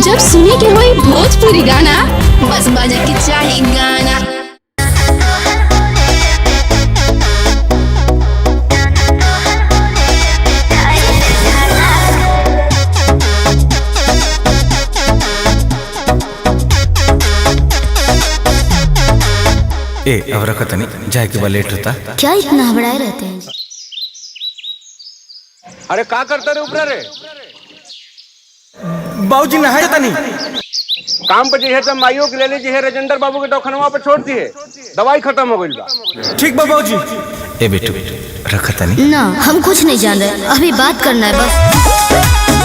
जब सुने के होई भोजपुरी गाना, बस बजे के चाही गाना। अब रखत नहीं जाए के बाद लेट होता। क्या इतना हबड़ाए रहते हैं? अरे का करते रे ऊपर रे? बाबूजी नहाए था नहीं। काम पे जे माइयो के ले लीजिए है राजेंद्र बाबू के दवाखाना पे छोड़ दिए, दवाई खत्म हो गई बा। ठीक बा बाबूजी। ए बेटू रखत नहीं ना, हम कुछ नहीं जान रहे, अभी बात करना है बस।